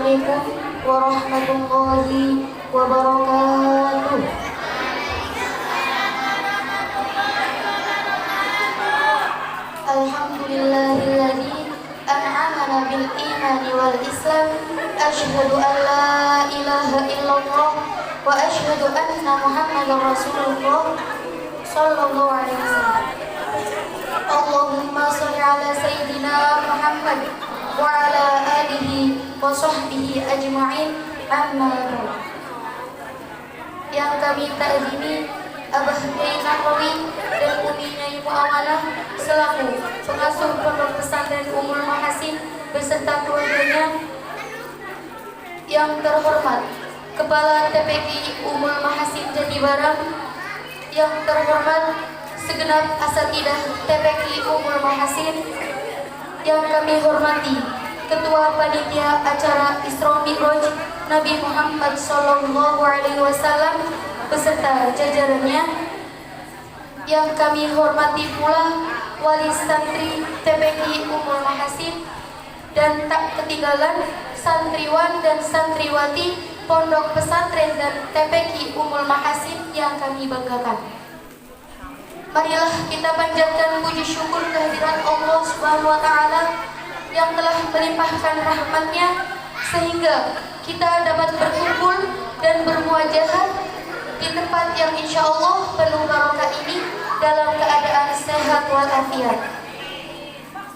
Assalamualaikum warahmatullahi wabarakatuh. Alhamdulillahilladzi an'amana bil imani wal islam. Asyhadu an la ilaha illallah wa asyhadu anna Muhammadar Rasulullah sallallahu alaihi wasallam. Allahumma shalli ala sayyidina Muhammad wa ala alihi wa sahbihi ajma'in. Amma ba'd. Yang kami takzimi Abah Kiai Nahrawi dan Umi Nyai Muawanah selaku pengasuh Pondok Pesantren Ummul Mahasin beserta keluarganya. Yang terhormat Kepala TPQ Ummul Mahasin Jatibarang, yang terhormat segenap asatidah TPQ Ummul Mahasin, yang kami hormati Ketua Panitia Acara Isra Mi'raj Nabi Muhammad Sallallahu Alaihi Wasallam beserta jajarannya, yang kami hormati pula Wali Santri TPQ Ummul Mahasin, dan tak ketinggalan santriwan dan santriwati Pondok Pesantren dan TPQ Ummul Mahasin yang kami banggakan. Marilah kita panjatkan puji syukur kehadirat Allah Subhanahu wa Ta'ala yang telah melimpahkan rahmat-Nya sehingga kita dapat berkumpul dan bermuajahah di tempat yang insya Allah penuh barokah ini dalam keadaan sehat walafiat.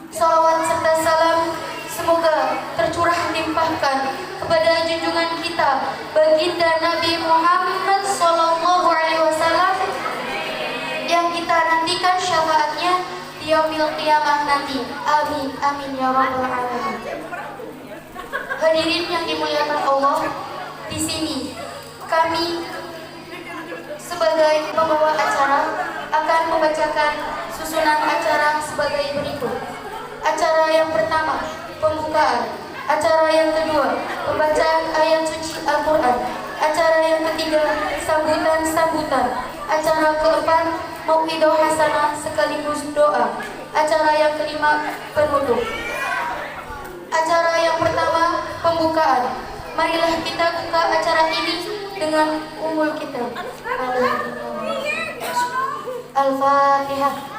Salawat serta salam semoga tercurah limpahkan kepada junjungan kita baginda Nabi Muhammad Sallallahu Alaihi Wasallam yang kita nantikan syafaatnya di yaumil qiyamah nanti. Amin amin ya rabbal alamin. Hadirin yang dimuliakan Allah, di sini kami sebagai pembawa acara akan membacakan susunan acara sebagai berikut. Acara yang pertama, pembukaan. Acara yang kedua, pembacaan ayat suci Al-Quran. Acara yang ketiga, sambutan-sambutan. Acara keempat, mau'idah hasanah sekaligus doa. Acara yang kelima, penutup. Acara yang pertama, pembukaan. Marilah kita buka acara ini dengan umul kita. Al-Fatihah.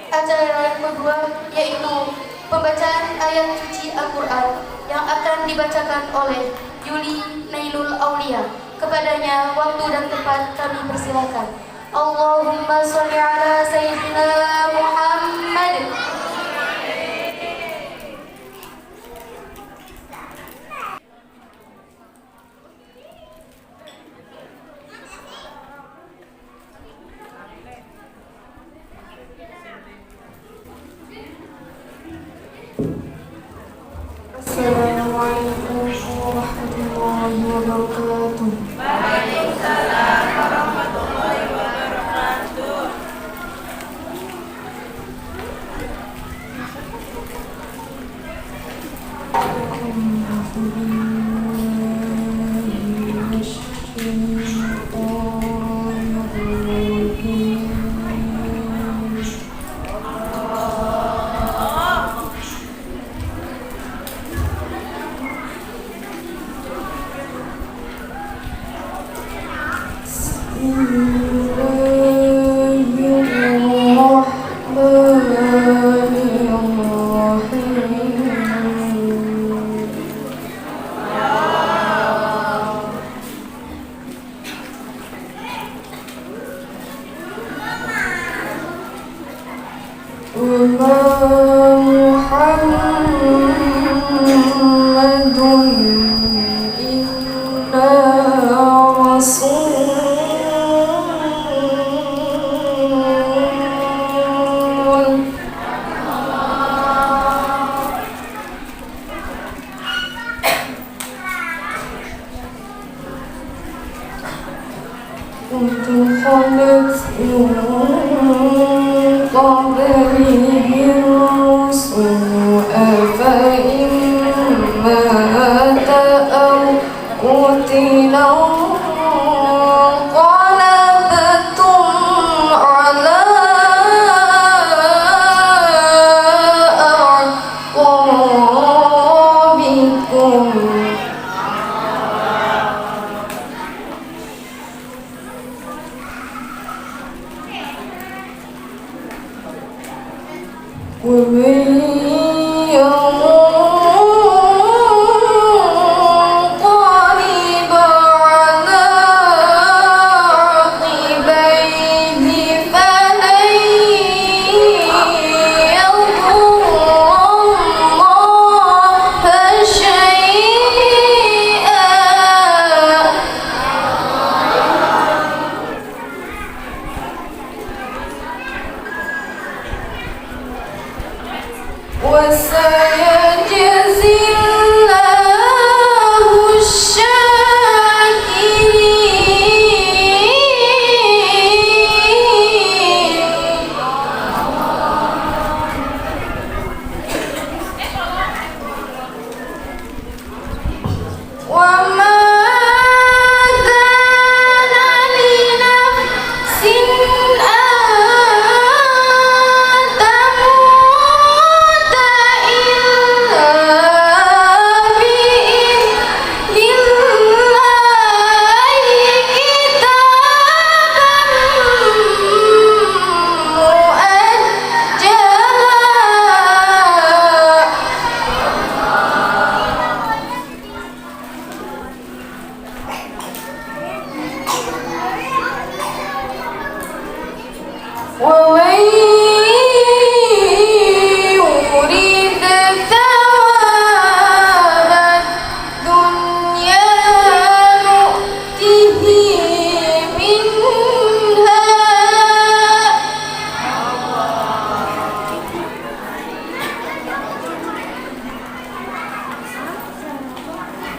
Acara yang kedua yaitu pembacaan ayat suci Al-Quran yang akan dibacakan oleh Yuli Nailul Aulia. Kepadanya waktu dan tempat kami persilakan. Allahumma sholli ala sayyidina Muhammad. Assalamualaikum warahmatullahi wabarakatuh. Waalaikumsalam warahmatullahi wabarakatuh. أفإن مات أو قتل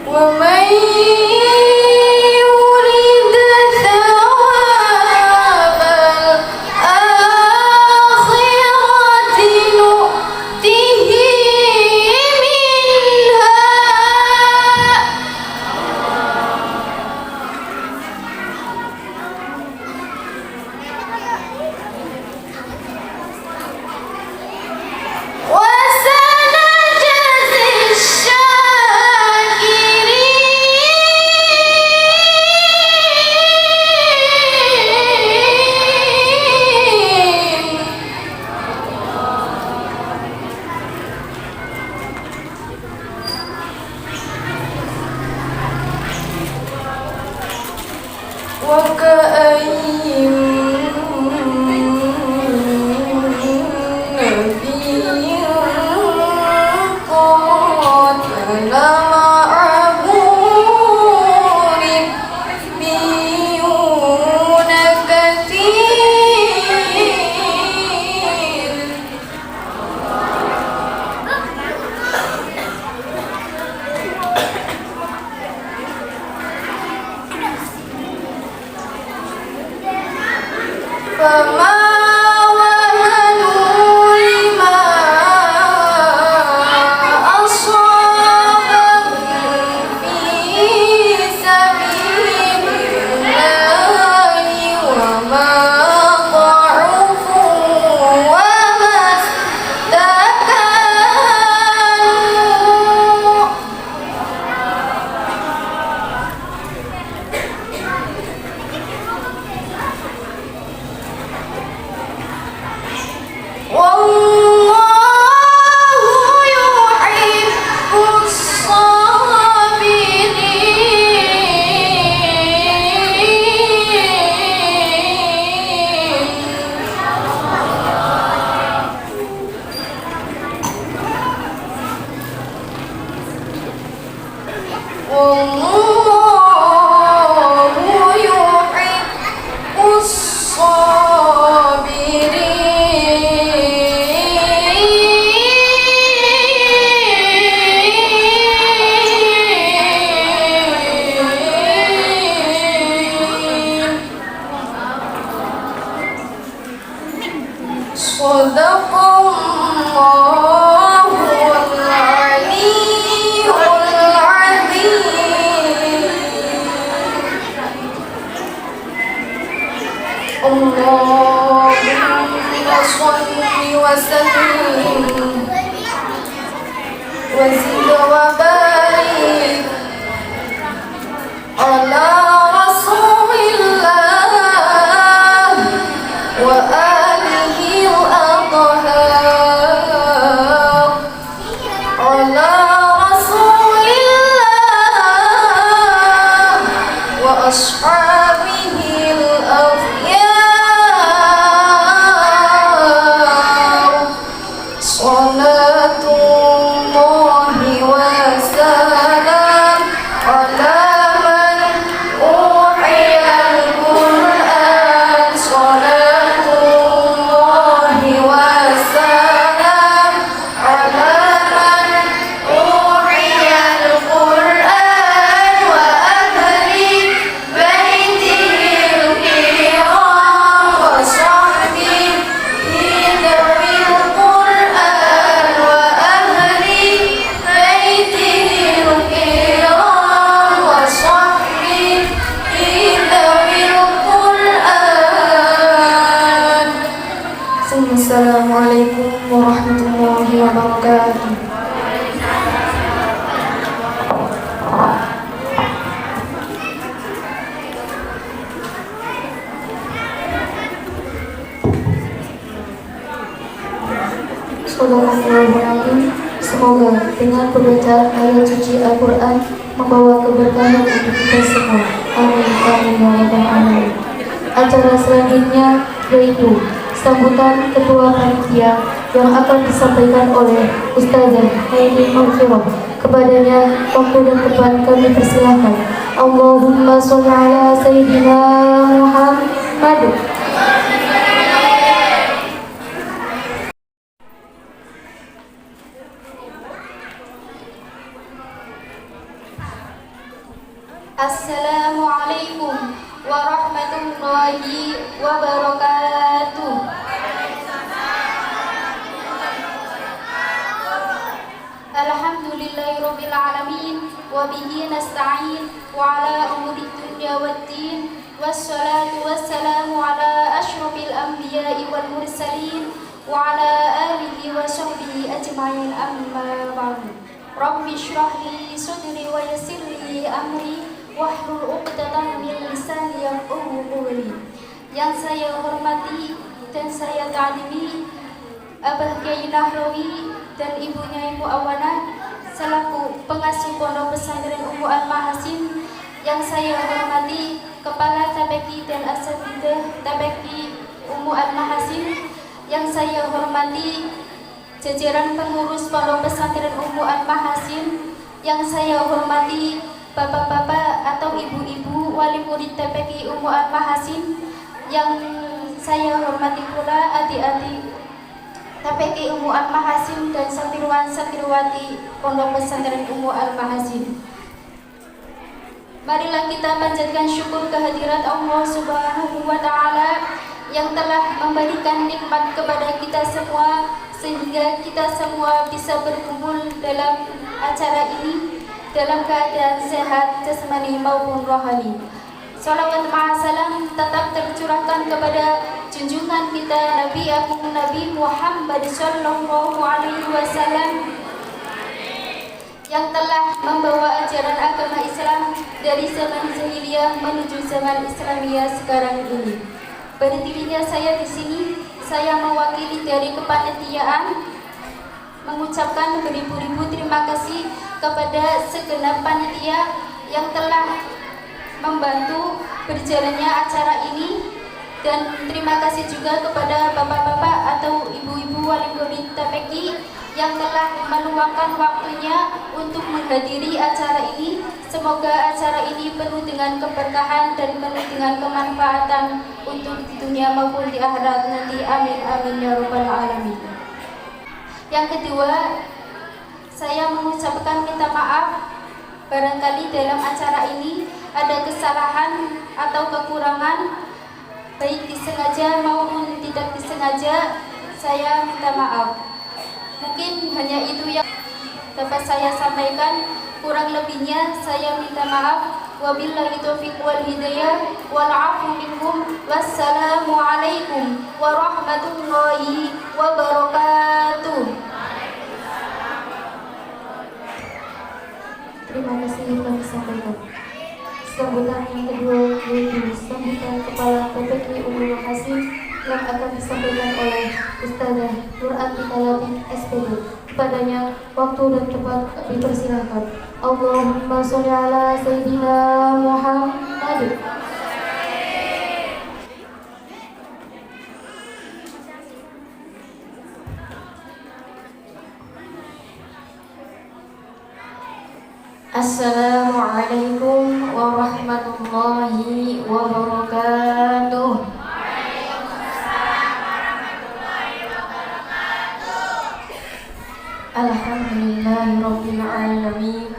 ومن يرد ثواب الآخرة نؤته منها وسنجزي الشاكرين وكأين من نبي قاتل معه ربيون كثير فما وهنوا لما أصابهم في سبيل الله وما ضعفوا وما استكانوا والله يحب الصابرين والله يحب الصابرين صدق الله العلي العظيم اللهم صل وسلم وزد وبارك على رسول الله وآله الأطهار على رسول الله وأصحابه الأخيار صلاة الله وسلام على من أوحي القرآن صلاة الله وسلام على من أوحي القرآن وأهل بيته الكرام وصحبه ذوي القرآن وأهل بيته الكرام وصحبه ذوي القرآن ثم السلام عليكم ورحمة الله وبركاته. Bismillahirrahmanirrahim. Semoga dengan pembacaan ayat suci Al-Quran membawa keberkahan untuk kita semua. Amin amin ya rabbal alamin. Acara selanjutnya yaitu sambutan ketua panitia yang akan disampaikan oleh Ustazah Haini Maghfirah. Kepadanya waktu dan tempat kami persilahkan. Allahumma sholli ala Sayyidina Muhammad. Assalamualaikum warahmatullahi wabarakatuh. Alhamdulillahirabbil alamin wa bihi nasta'in wa ala umuri dunya waddin wassalatu wassalamu ala asyrafil anbiya'i wal mursalin wa ala alihi wa sahbihi ajma'in amma ba'du. Rabbi shrah li sadri wa yassir li amri wahlul 'uqdatam min lisani yafqahu qawli. Yang saya hormati dan saya ta'zimi Abah Kyai Nahrawi dan ibunya Ibu Awana selaku pengasuh Pondok Pesantren Ummu Al-Mahasin. Yang saya hormati Kepala TPQ dan Asatidzah TPQ Ummu Al-Mahasin. Yang saya hormati jajaran pengurus Pondok Pesantren Ummu Al-Mahasin. Yang saya hormati bapak-bapak atau ibu-ibu wali murid TPQ Ummu Al-Mahasin. Yang saya hormati pula adik-adik TPQ Ummu Al-Mahasin dan santriwan-santriwati Pondok Pesantren Ummu Al-Mahasin. Marilah kita panjatkan syukur kehadirat Allah Subhanahu wa Ta'ala yang telah memberikan nikmat kepada kita semua sehingga kita semua bisa berkumpul dalam acara ini dalam keadaan sehat jasmani maupun rohani. Salawat ma'asalam tetap tercurahkan kepada junjungan kita Nabi Agung Nabi Muhammad Sallallahu Alaihi Wasallam yang telah membawa ajaran agama Islam dari zaman jahiliyah menuju zaman Islamiyah sekarang ini. Berdirinya saya di sini, saya mewakili dari kepanitiaan mengucapkan beribu-ribu terima kasih kepada segenap panitia yang telah membantu berjalannya acara ini, dan terima kasih juga kepada bapak-bapak atau ibu-ibu wali murid TPQ yang telah meluangkan waktunya untuk menghadiri acara ini. Semoga acara ini penuh dengan keberkahan dan penuh dengan kemanfaatan untuk di dunia maupun di akhirat nanti. Amin amin ya rabbal alamin. Yang kedua, saya mengucapkan minta maaf barangkali dalam acara ini ada kesalahan atau kekurangan, baik disengaja maupun tidak disengaja. Saya minta maaf. Mungkin hanya itu yang dapat saya sampaikan. Kurang lebihnya saya minta maaf. Wabillahi taufiq wal hidayah wal 'afwu minkum. Wassalamualaikum warahmatullahi wabarakatuh. Terima kasih kami sampaikan. Sambutan yang kedua yaitu sambutan Kepala TPQ Ummu Al-Mahasin yang akan disampaikan oleh Ustazah Nur Atika Latif SPD. Kepadanya waktu dan tempat dipersilakan. Allahumma sholli ala Sayyidina Muhammad. Assalamualaikum warahmatullahi wabarakatuh. Alhamdulillahirabbil alamin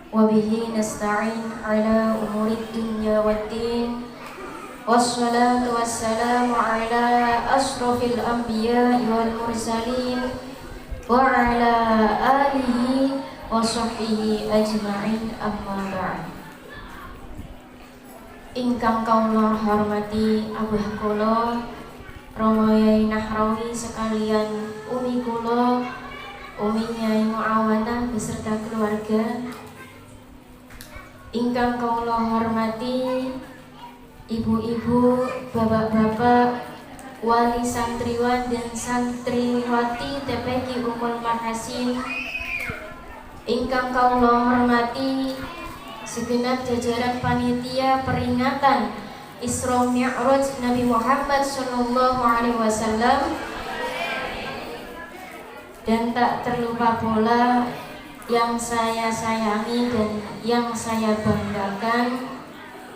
wa bihi nasta'in ala umurid dunya waddin wassalatu wassalamu ala asyrafil anbiya'i wal mursalin wa ala alihi wa sahbihi ajma'in amma ba'd. Ingkang kawula hormati Abah kula Romo Yai Nahrawi sekalian, umi kula Umi Nyai Muawanah beserta keluarga. Ingkang kawula hormati ibu-ibu, bapak-bapak, wali santriwan dan santriwati TPQ Ummul Mahasin. Ingkang kawula hormati segenap jajaran panitia peringatan Isra Mi'raj Nabi Muhammad Sallallahu Alaihi Wasallam, dan tak terlupa pula yang saya sayangi dan yang saya banggakan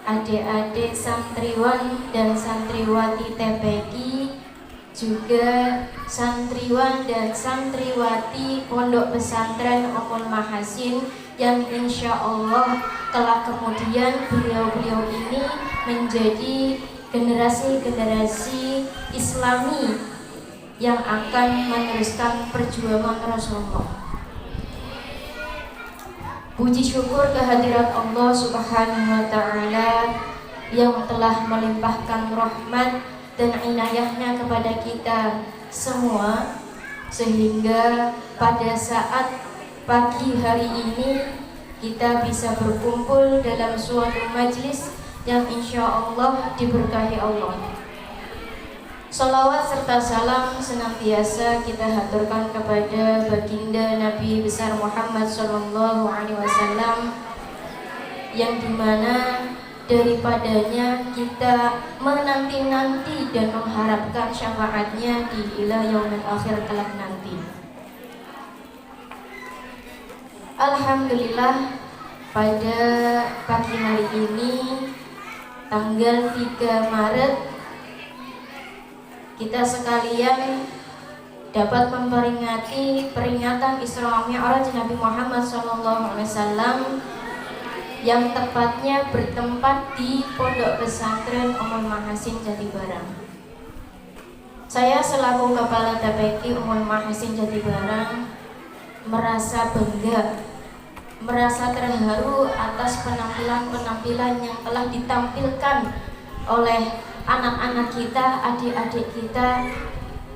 adik-adik santriwan dan santriwati TPQ juga santriwan dan santriwati Pondok Pesantren Ummul Mahasin yang insya Allah kelak kemudian beliau-beliau ini menjadi generasi-generasi Islami yang akan meneruskan perjuangan Rasulullah. Puji syukur kehadirat Allah Subhanahu wa Ta'ala yang telah melimpahkan rahmat dan inayahnya kepada kita semua, sehingga pada saat pagi hari ini kita bisa berkumpul dalam suatu majlis yang insya Allah diberkahi Allah. Salawat serta salam senantiasa kita haturkan kepada baginda Nabi besar Muhammad SAW, yang dimana daripadanya kita menanti-nanti dan mengharapkan syafaatnya di ila yaumil akhir kelak nanti. Alhamdulillah, pada pagi hari ini tanggal 3 Maret kita sekalian dapat memperingati peringatan Isra Mi'raj Nabi Muhammad SAW yang tepatnya bertempat di Pondok Pesantren Ummul Mahasin Jatibarang. Saya selaku Kepala TPQ Ummul Mahasin Jatibarang merasa bangga, merasa terharu atas penampilan-penampilan yang telah ditampilkan oleh anak-anak kita, adik-adik kita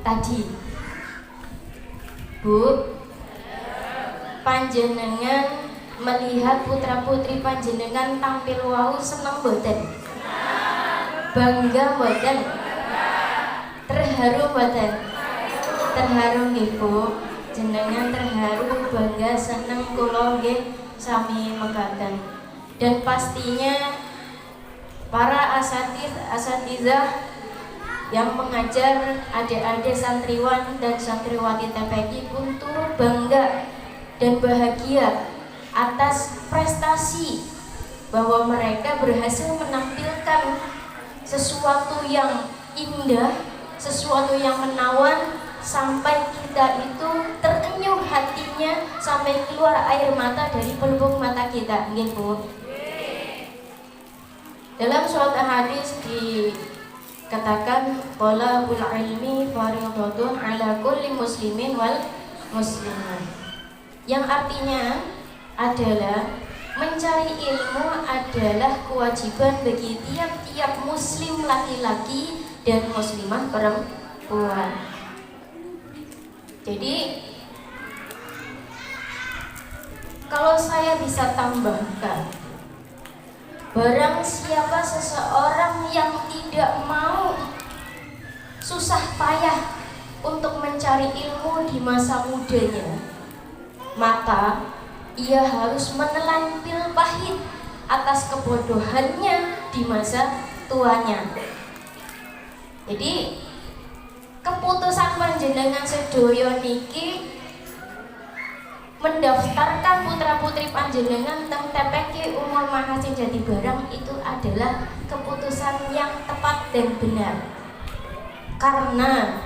tadi. Bu, panjenengan melihat putra-putri panjenengan tampil wau seneng boten? Bangga boten? Terharu boten? Terharu nggih Bu. Jenengan terharu, bangga, seneng, kula nggih sami mekaten. Dan pastinya para asatizah yang mengajar adik-adik santriwan dan santriwati TPQ pun turut bangga dan bahagia atas prestasi bahwa mereka berhasil menampilkan sesuatu yang indah, sesuatu yang menawan, sampai kita itu terenyuh hatinya, sampai keluar air mata dari pelupuk mata kita, nggih Bu. Dalam suatu hadis dikatakan thalabul ilmi fardhatun ala kulli muslimin wal muslimah, yang artinya adalah mencari ilmu adalah kewajiban bagi tiap-tiap muslim laki-laki dan muslimah perempuan. Jadi kalau saya bisa tambahkan, barang siapa seseorang yang tidak mau susah payah untuk mencari ilmu di masa mudanya, maka ia harus menelan pil pahit atas kebodohannya di masa tuanya. Jadi keputusan panjenengan sedaya niki mendaftarkan putra-putri panjenengan teng TPQ Ummul Mahasin Jatibarang itu adalah keputusan yang tepat dan benar, karena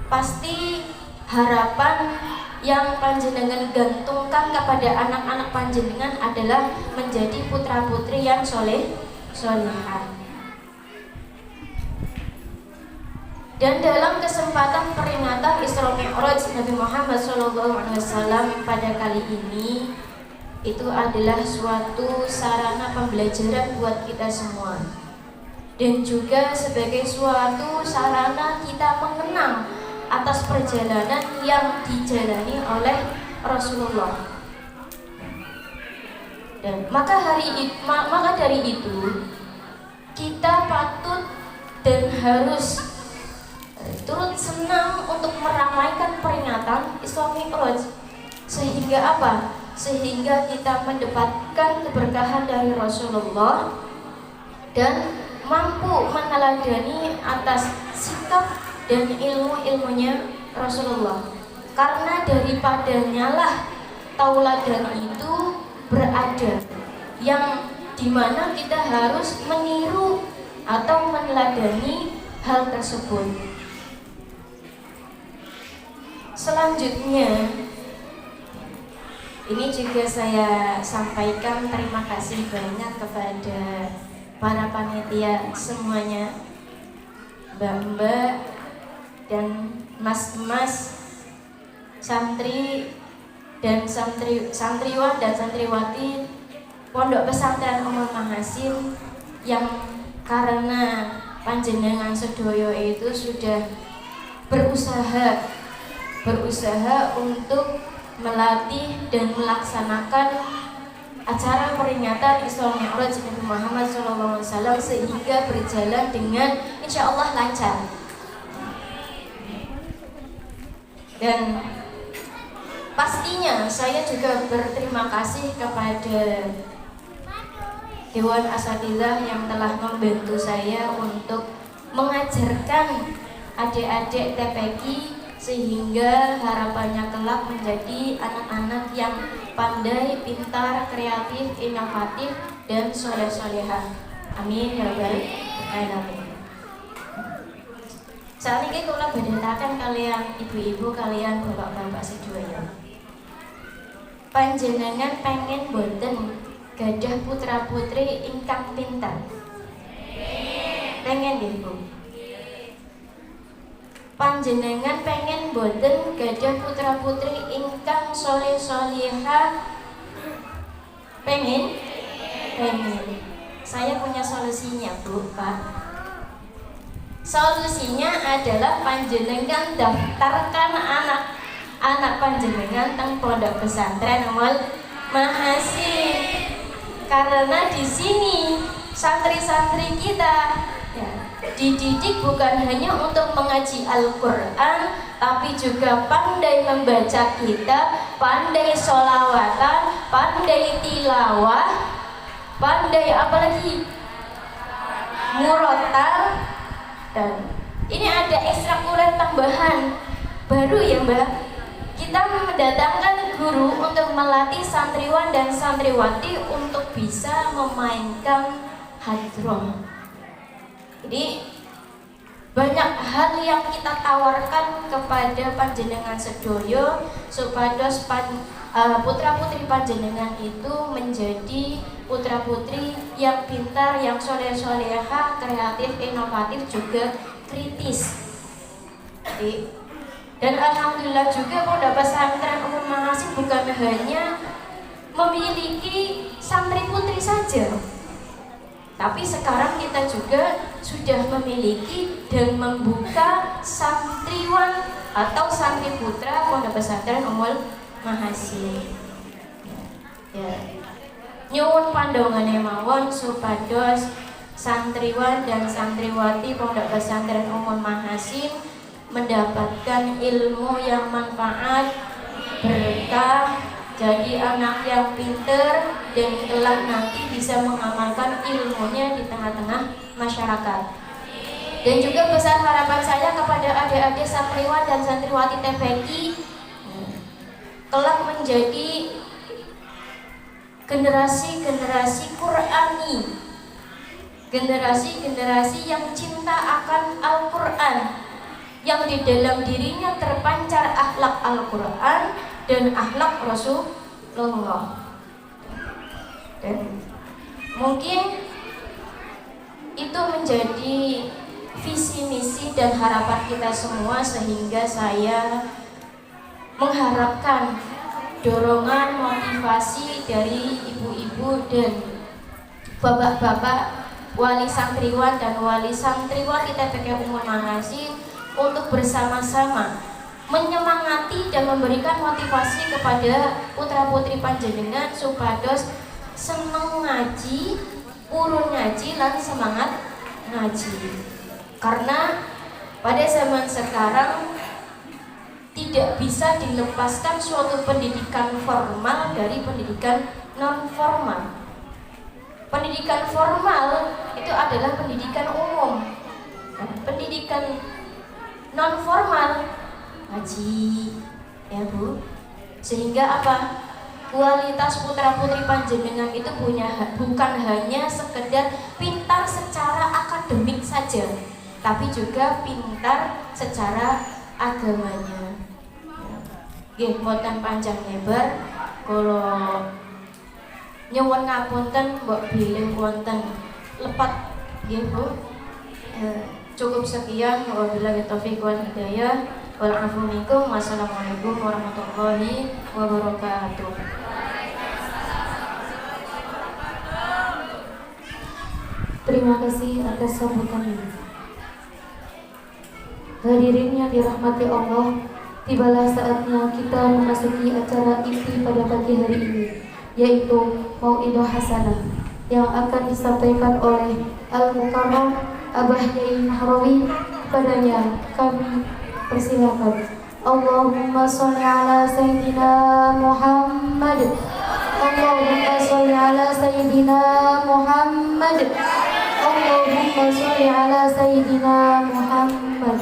pasti harapan yang panjenengan gantungkan kepada anak-anak panjenengan adalah menjadi putra-putri yang solehah. Dan dalam kesempatan peringatan Isra Mi'raj Nabi Muhammad SAW pada kali ini, itu adalah suatu sarana pembelajaran buat kita semua, dan juga sebagai suatu sarana kita mengenang atas perjalanan yang dijalani oleh Rasulullah. Dan maka dari itu kita patut dan harus turut senang untuk meramaikan peringatan Isra Mi'raj. Sehingga apa? Sehingga kita mendapatkan keberkahan dari Rasulullah dan mampu meneladani atas sikap dan ilmu-ilmunya Rasulullah. Karena daripadanya lah tauladan itu berada, yang dimana kita harus meniru atau meneladani hal tersebut. Selanjutnya, ini juga saya sampaikan terima kasih banyak kepada para panitia semuanya, mbak-mbak dan mas-mas, santri dan santriwan dan santriwati Pondok Pesantren Ummul Mahasin yang karena panjenengan sedoyo itu sudah berusaha untuk melatih dan melaksanakan acara peringatan Isra Mi'raj Nabi Muhammad SAW sehingga berjalan dengan insya Allah lancar. Dan pastinya saya juga berterima kasih kepada Dewan Asatidzah yang telah membantu saya untuk mengajarkan adik-adik TPQ sehingga harapannya kelak menjadi anak-anak yang pandai, pintar, kreatif, inovatif, dan soleh-solehah. Amin ya rabbal alamin. Saat ini kula badhetaken kalian ibu-ibu, kalian bapak-bapak sedaya. Panjenengan pengen boten gadah putra-putri ingkang pintar? Pengen nggih, Bu? Panjenengan pengen boten gadah putra-putri ingkang soleh-solehah? Pengen? Pengen. Saya punya solusinya, Bu, Pak. Solusinya adalah panjenengan daftarkan anak panjenengan teng Pondok Pesantren Ummul Mahasin. Karena di sini santri-santri kita ya, dididik bukan hanya untuk mengaji Al-Quran, tapi juga pandai membaca kitab, pandai sholawatan, pandai tilawah, pandai apalagi murotal. Dan ini ada ekstrakurikuler tambahan baru ya Mbak. Kita mendatangkan guru untuk melatih santriwan dan santriwati untuk bisa memainkan hadroh. Jadi banyak hal yang kita tawarkan kepada panjenengan sedoyo supados putra-putri panjenengan itu menjadi putra-putri yang pintar, yang soleh-solehah, kreatif, inovatif, juga kritis. Dan alhamdulillah juga Pondok Pesantren Ummul Mahasin bukan hanya memiliki santri putri saja, tapi sekarang kita juga sudah memiliki dan membuka santriwan atau santri putra Pondok Pesantren Ummul Mahasin. Ya. Nyuwun pandongane mawon supados santriwan dan santriwati Pondok Pesantren Ummul Mahasin mendapatkan ilmu yang manfaat, berkah, jadi anak yang pinter dan kelak nanti bisa mengamalkan ilmunya di tengah-tengah masyarakat. Dan juga besar harapan saya kepada adik-adik santriwan dan santriwati TPQ kelak menjadi generasi-generasi Qur'ani, generasi-generasi yang cinta akan Al-Quran, yang di dalam dirinya terpancar akhlak Al-Quran dan akhlak Rasulullah. Dan mungkin itu menjadi visi misi dan harapan kita semua, sehingga saya mengharapkan dorongan motivasi dari ibu-ibu dan bapak-bapak wali santriwan dan wali santriwati TPQ Ummul Mahasin untuk bersama-sama menyemangati dan memberikan motivasi kepada putra-putri panjenengan supados seneng ngaji, urun ngaji, lan semangat ngaji. Karena pada zaman sekarang tidak bisa dilepaskan suatu pendidikan formal dari pendidikan non formal. Pendidikan formal itu adalah pendidikan umum. Pendidikan non formal ngaji, ya Bu. Sehingga apa? Kualitas putra-putri panjenengan itu bukan hanya sekedar pintar secara akademik saja, tapi juga pintar secara agamanya. nggih boten panjang lebar kula nyuwun ngapunten mbok bilih wonten lepat nggih Bu. Cukup sekian, wabillahi taufiq wal hidayah. Wal afu minkum. Wassalamualaikum warahmatullahi wabarakatuh. Terima kasih atas sambutan ini. Hadirin yang dirahmati Allah, tibalah saatnya kita memasuki acara inti pada pagi hari ini, yaitu Mau'idah Hasanah yang akan disampaikan oleh Al-Mukarram Abah Yai Nahrawi. Padanya kami persilakan. Allahumma sholli ala Sayyidina Muhammad. Allahumma sholli ala Sayyidina Muhammad. Allahumma sholli ala Sayyidina Muhammad.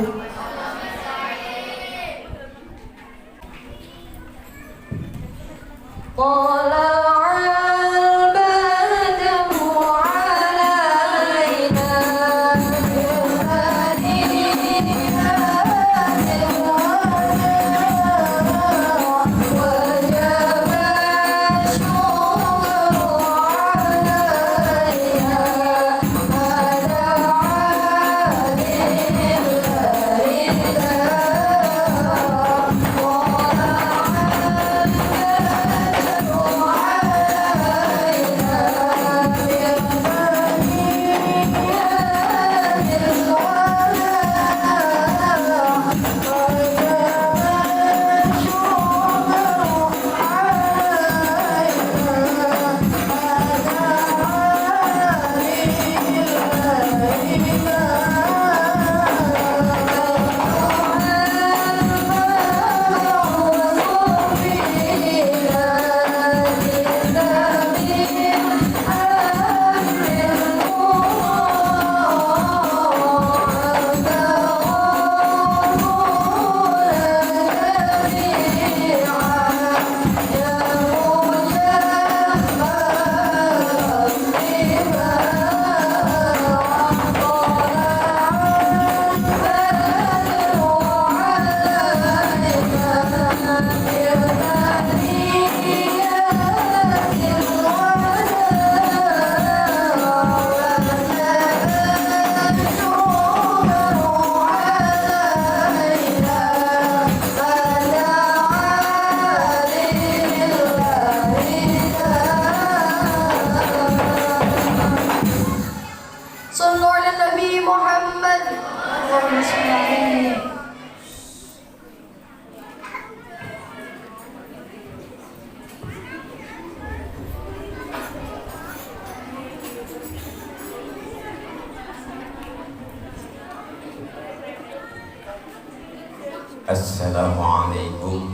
Assalamualaikum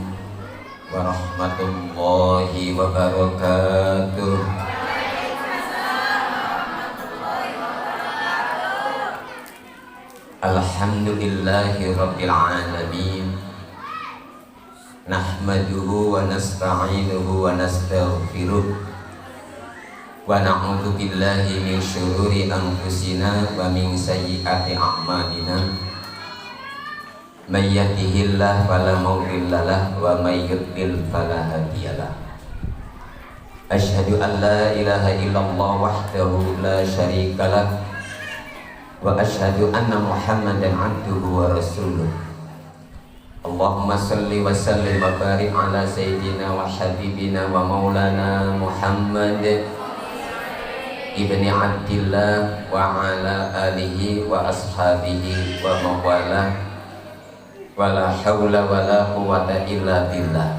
warahmatullahi wabarakatuh. Alhamdulillahi rabbil alamin. Nahmaduhu wa nasta'inuhu wa nastaghfiruh. Wa na'udzu billahi min syururi anfusina wa min sayyiati a'malina. May yahdihillahu fala mudilla lahu wa may yudlil fala hadiya lahu. Asyhadu an la ilaha illallah wahdahu la syarika lahu wa asyhadu anna Muhammadan abduhu wa rasuluh. Allahumma shalli wa sallim wa barik ala sayyidina wa habibina wa maulana Muhammad ibni Abdillah wa ala alihi wa ashabihi wa mawala. Wala haula wala quwwata illa billah.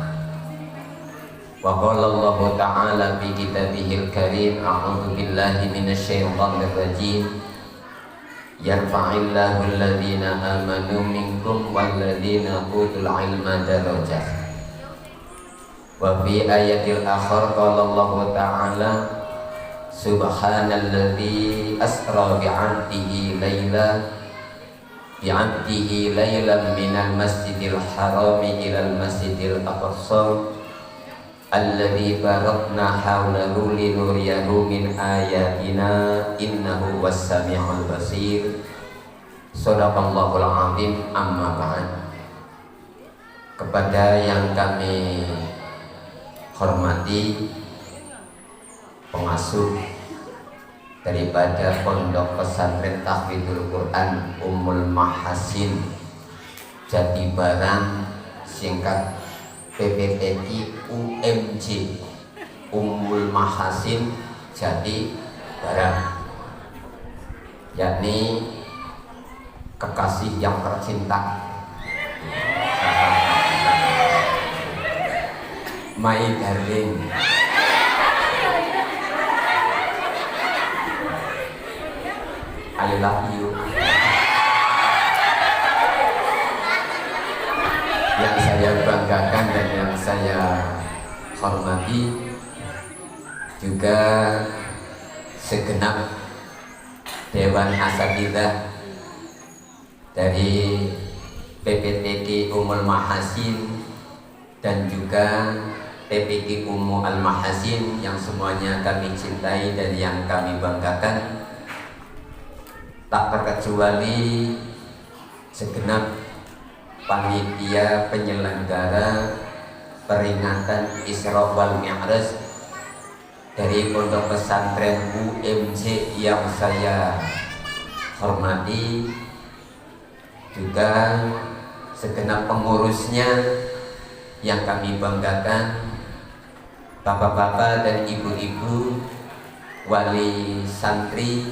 Wa qala Allah ta'ala fi kitabihil karim, a'udzu billahi minasyaitonir rajim. Yarfa'illahu alladhina amanu minkum walladhina utul ilma darajat. Wa fi ayatil akhar qala Allah ta'ala subhanalladzi asra bi'abdihi laylan minal masjidil harami ilal masjidil aqsa alladzi barakna hawlahu linuriyahu min ayatina innahu was-sami'ul basir. Shadaqallahul azim. Amma ba'd. kepada yang kami hormati pengasuh daripada Pondok Pesantren Tahfidzul Quran Ummul Mahasin Jati Barang, singkat PPTI UMJ, Ummul Mahasin Jati Barang, yakni kekasih yang tercinta, my darling. I love you. Yang saya banggakan dan yang saya hormati juga segenap Dewan Asatidzah dari PPTK Ummul Mahasin dan juga PPK Ummu Al Mahasin yang semuanya kami cintai dan yang kami banggakan, tak terkecuali segenap panitia penyelenggara peringatan Isra wal Mi'raj dari Pondok Pesantren UMJ yang saya hormati, juga segenap pengurusnya yang kami banggakan, bapak-bapak dan ibu-ibu wali santri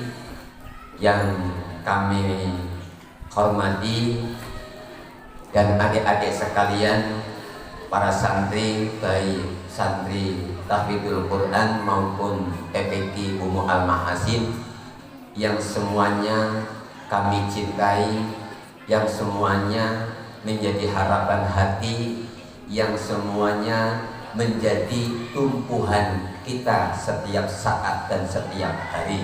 yang kami hormati, dan adik-adik sekalian, para santri, baik santri Tahfidzul Quran maupun PPK Ummu Al Mahasin yang semuanya kami cintai, yang semuanya menjadi harapan hati, yang semuanya menjadi tumpuan kita setiap saat dan setiap hari.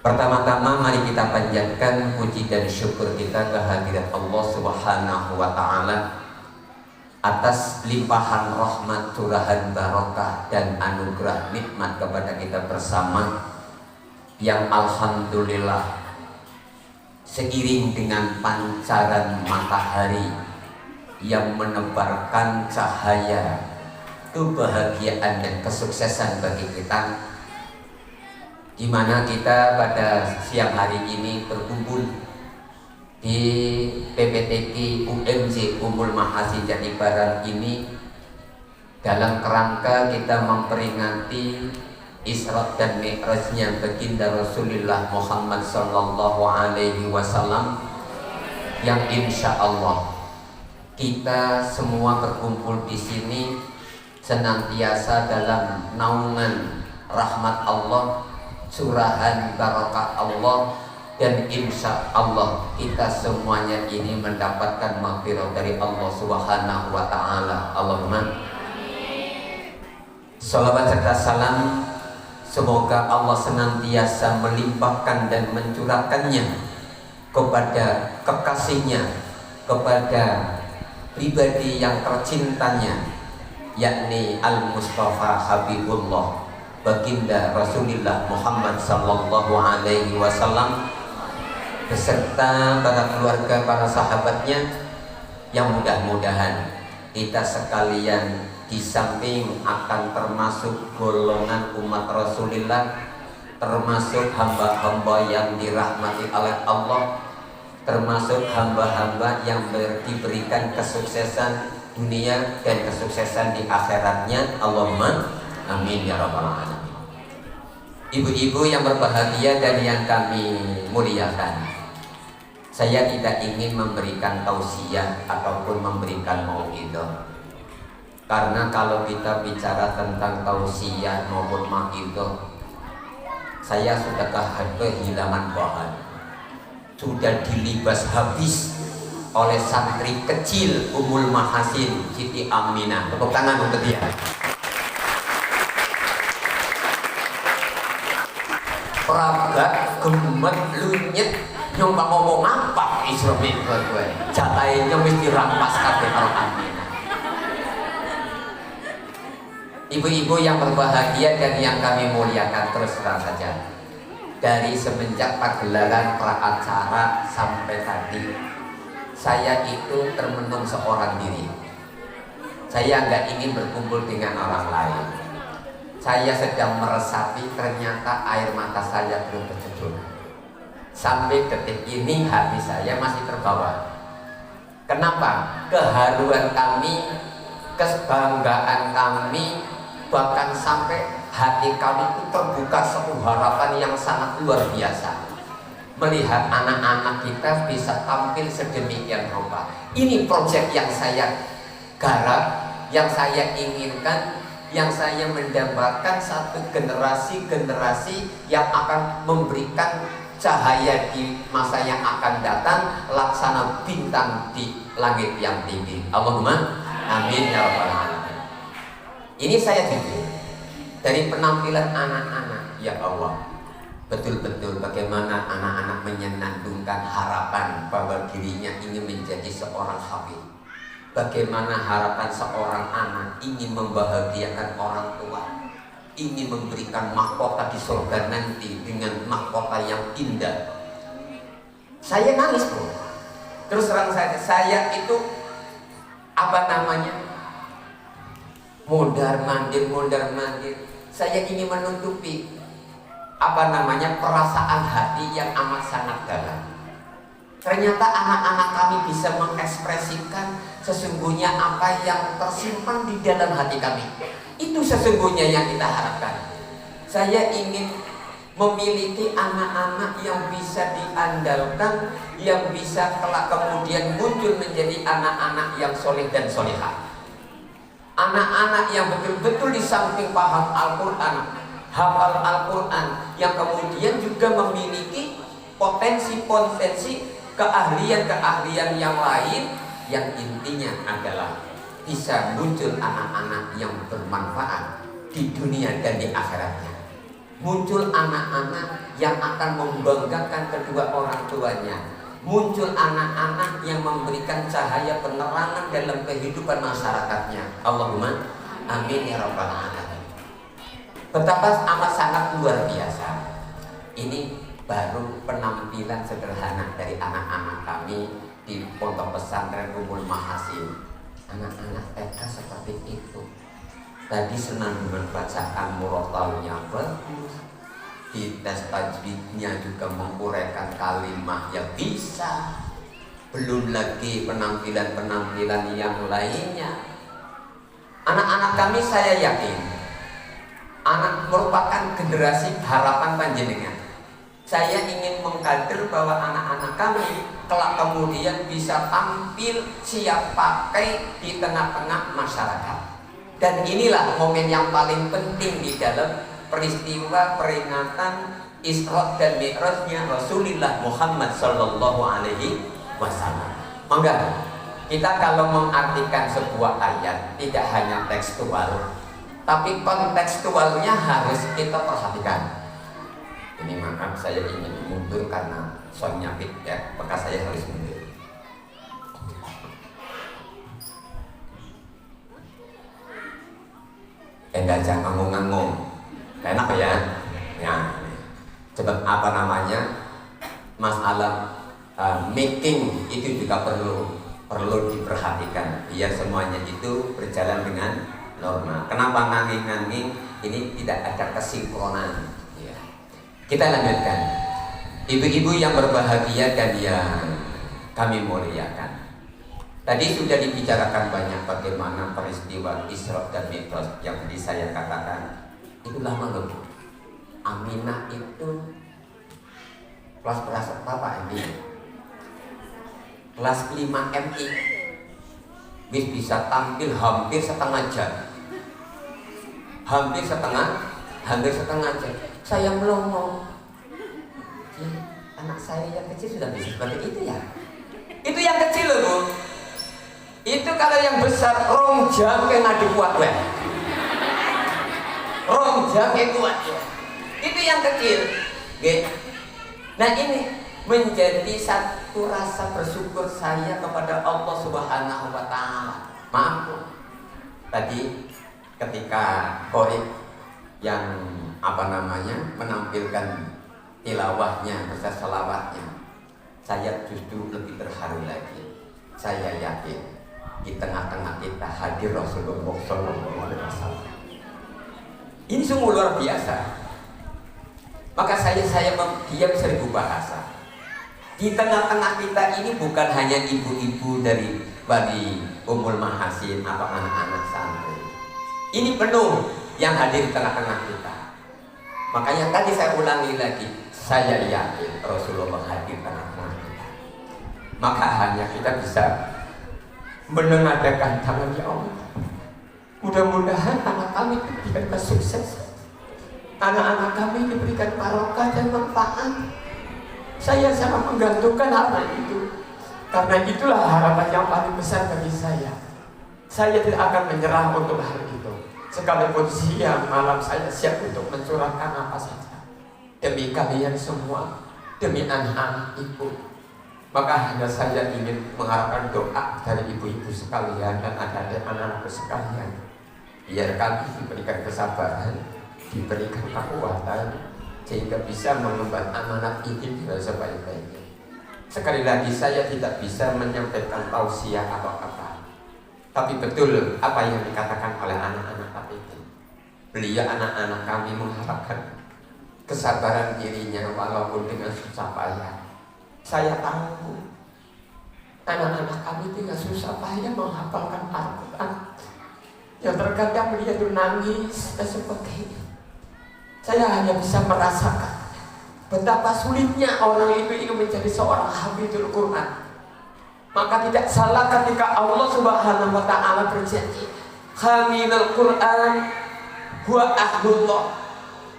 Pertama-tama mari kita panjatkan puji dan syukur kita kehadirat Allah Subhanahu wa Ta'ala atas limpahan rahmat, curahan barokah dan anugerah nikmat kepada kita bersama, yang alhamdulillah seiring dengan pancaran matahari yang menebarkan cahaya kebahagiaan dan kesuksesan bagi kita, di mana kita pada siang hari ini berkumpul di PPTK UMJ Ummul Mahasin Jati Barang ini dalam kerangka kita memperingati Isra dan Mi'rajnya baginda Rasulullah Muhammad sallallahu alaihi wasallam, yang insya Allah kita semua berkumpul di sini senantiasa dalam naungan rahmat Allah, curahan barakah Allah, dan insya Allah kita semuanya ini mendapatkan maghfirah dari Allah Subhanahu wa Ta'ala. Allahumma sholawat serta salam semoga Allah senantiasa melimpahkan dan mencurahkannya kepada kekasihnya, kepada pribadi yang tercintanya, yakni Al-Mustafa Habibullah baginda Rasulullah Muhammad sallallahu alaihi wasallam beserta para keluarga, para sahabatnya, yang mudah-mudahan kita sekalian di samping akan termasuk golongan umat Rasulullah, termasuk hamba-hamba yang dirahmati oleh Allah, termasuk hamba-hamba yang diberikan kesuksesan dunia dan kesuksesan di akhiratnya. Allahumma amin ya rabbal alamin. Ibu-ibu yang berbahagia dan yang kami muliakan, saya tidak ingin memberikan tausiah ataupun memberikan mauidhah, karena kalau kita bicara tentang tausiah maupun mauidhah, saya sudah kehilangan bahan, sudah dilibas habis oleh santri kecil Ummul Mahasin Siti Aminah. Tepuk tangan untuk dia. Pragat gemet lunyet nyoba ngomong apa Isra Mi'raj gue jatahnya mesti rampas kabeh karo Aminah. Ibu-ibu yang berbahagia dan yang kami muliakan, terus terang saja, dari semenjak pagelaran praacara sampai tadi saya itu termenung seorang diri. Saya nggak ingin berkumpul dengan orang lain. Saya sedang meresapi, ternyata air mata saya belum tercurah. Sampai detik ini hati saya masih terbawa. Kenapa? Keharuan kami, kebanggaan kami, bahkan sampai hati kami itu terbuka sebuah harapan yang sangat luar biasa. Melihat anak-anak kita bisa tampil sedemikian rupa. Ini proyek yang saya garap, yang saya inginkan, yang saya mendambakan satu generasi-generasi yang akan memberikan cahaya di masa yang akan datang, laksana bintang di langit yang tinggi. Allahumma amin ya rabbal alamin. Ini saya jujur dari penampilan anak-anak, ya Allah, betul-betul bagaimana anak-anak menyenandungkan harapan bahwa dirinya ingin menjadi seorang habib. Bagaimana harapan seorang anak ingin membahagiakan orang tua, ingin memberikan mahkota di surga nanti dengan mahkota yang indah. Saya nangis, bro. Terus terang saya itu apa namanya, mondar-mandir. Saya ingin menutupi apa namanya perasaan hati yang amat sangat dalam. Ternyata anak-anak kami bisa mengekspresikan sesungguhnya apa yang tersimpan di dalam hati kami. Itu sesungguhnya yang kita harapkan. Saya ingin memiliki anak-anak yang bisa diandalkan, yang bisa kelak kemudian muncul menjadi anak-anak yang soleh dan solehah. Anak-anak yang betul-betul di samping paham Al-Quran, hafal Al-Quran, yang kemudian juga memiliki potensi-potensi keahlian-keahlian yang lain, yang intinya adalah bisa muncul anak-anak yang bermanfaat di dunia dan di akhiratnya. Muncul anak-anak yang akan membanggakan kedua orang tuanya. Muncul anak-anak yang memberikan cahaya penerangan dalam kehidupan masyarakatnya. Allahumma amin ya rabbal alamin. Betapa amat sangat luar biasa. Ini baru penampilan sederhana dari anak-anak kami di Pondok Pesantren Ummul Mahasin. Anak-anak TK seperti itu. Tadi senandungan bacaan murotalnya bagus, di tes tajwidnya juga menguraikan kalimat yang bisa. Belum lagi penampilan-penampilan yang lainnya. Anak-anak kami saya yakin anak merupakan generasi harapan panjenengan. Saya ingin mengkader bahwa anak-anak kami kelak kemudian bisa tampil siap pakai di tengah-tengah masyarakat. Dan inilah momen yang paling penting di dalam peristiwa peringatan Isra dan Mi'rajnya Rasulullah Muhammad Sallallahu Alaihi Wasallam. Maka kita kalau mengartikan sebuah ayat tidak hanya tekstual, tapi kontekstualnya harus kita perhatikan. Ini maaf saya ingin mundur karena soalnya ya, maka saya harus mundur. Jangan nganggung-nganggung, enak ya? Ya, sebab apa namanya, masalah making itu juga perlu diperhatikan biar semuanya itu berjalan dengan normal. Kenapa nanging-nanging? Ini tidak ada kesinkronan. Kita lanjutkan. Ibu-ibu yang berbahagia dan yang kami muliakan, tadi sudah dibicarakan banyak bagaimana peristiwa Isra dan Mi'raj yang tadi saya katakan. Itu lama loh. Aminah itu kelas berapa Pak MI? Kelas 5 MI. Bisa tampil hampir setengah jam. Hampir setengah jam. Saya melongo. Ya, anak saya yang kecil sudah bisa seperti itu ya. Itu yang kecil loh, Bu. Itu kalau yang besar rong jam kena dikuat weh. Rong jam kuat ya. Itu yang kecil. Oke. Nah, ini menjadi satu rasa bersyukur saya kepada Allah Subhanahu wa taala. Maaf, Bu. Tadi ketika Qori yang menampilkan tilawahnya beserta selawatnya, saya justru lebih terharu lagi. Saya yakin di tengah-tengah kita hadir Rasulullah SAW. Ini sungguh luar biasa. Maka saya diam 1000 bahasa. Di tengah-tengah kita ini bukan hanya ibu-ibu dari Ummul Mahasin atau anak-anak santri. Ini penuh yang hadir di tengah-tengah kita. Makanya tadi saya ulangi lagi, saya yakin Rasulullah hadir di tengah-tengah kita. Maka hanya kita bisa menengadahkan tangan, ya Allah, mudah-mudahan anak kami diberikan kesuksesan, anak-anak kami diberikan barokah dan manfaat. Saya sangat menggantungkan hal itu, karena itulah harapan yang paling besar bagi saya. Saya tidak akan menyerah untuk hal itu, sekalipun siang malam saya siap untuk mencurahkan apa saja demi kalian semua, demi anak-anak ibu. Maka hanya saya ingin mengharapkan doa dari ibu-ibu sekalian dan adik-adik anak-anakku sekalian, biar kami diberikan kesabaran, diberikan kekuatan, sehingga bisa mengemban amanat ini dengan sebaik-baiknya. Sekali lagi, saya tidak bisa menyampaikan tausiah apa-apa, tapi betul apa yang dikatakan oleh anak-anak KPT. Beliau anak-anak kami mengharapkan kesabaran dirinya walaupun dengan susah payah. Saya tahu anak-anak kami dengan susah payah menghafalkan Al-Quran, yang terkadang dia itu nangis dan sebagainya. Saya hanya bisa merasakan betapa sulitnya orang itu ingin menjadi seorang hafidhul Quran. Maka tidak salah ketika Allah Subhanahu wa Ta'ala berjanji, hamilul Quran huwa ahlullah.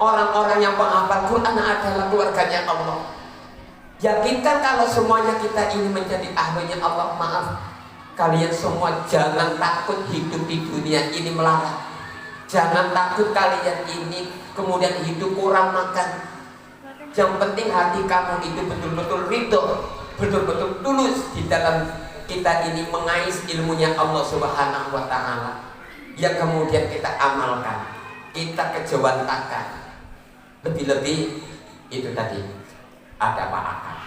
Orang-orang yang menghafal Quran adalah keluarganya Allah. Yakinkan kalau semuanya kita ini menjadi ahlinya Allah. Maaf, kalian semua jangan takut hidup di dunia ini melarat. Jangan takut kalian ini kemudian hidup kurang makan. Yang penting hati kamu itu betul-betul ridho, betul-betul tulus di dalam kita ini mengais ilmunya Allah Subhanahu wa Ta'ala, yang kemudian kita amalkan, kita kejawantakan. Lebih-lebih itu tadi, ada Pak Akan,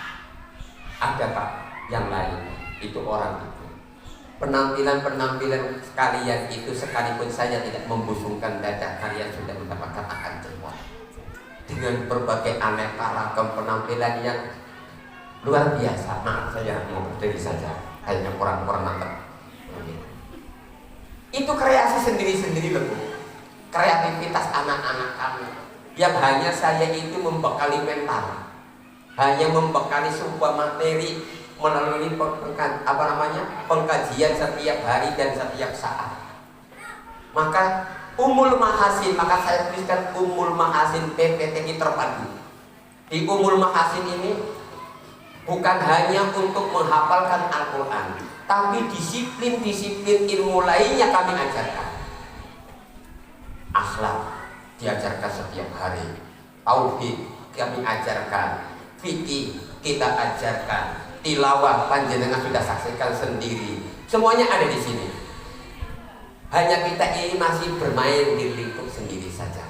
ada Pak yang lain, itu orang itu. Penampilan-penampilan kalian itu sekalipun saya tidak membusungkan dada, kalian sudah mendapatkan akan jempol dengan berbagai aneka ragam penampilan yang luar biasa. Maaf, saya mau berdiri saja, hanya kurang mantap. Itu kreasi sendiri-sendiri loh, kreativitas anak-anak kami, yang hanya saya itu membekali mental, hanya membekali sebuah materi melalui pengkajian setiap hari dan setiap saat. Maka Ummul Mahasin, maka saya tuliskan Ummul Mahasin PPTI terpadu. Di Ummul Mahasin ini bukan hanya untuk menghafalkan Al-Quran, tapi disiplin-disiplin ilmu lainnya kami ajarkan. Akhlak diajarkan setiap hari, tauhid kami ajarkan, fikih kita ajarkan, tilawah panjenengan sudah saksikan sendiri, semuanya ada di sini. Hanya kita ini masih bermain di lingkup sendiri saja,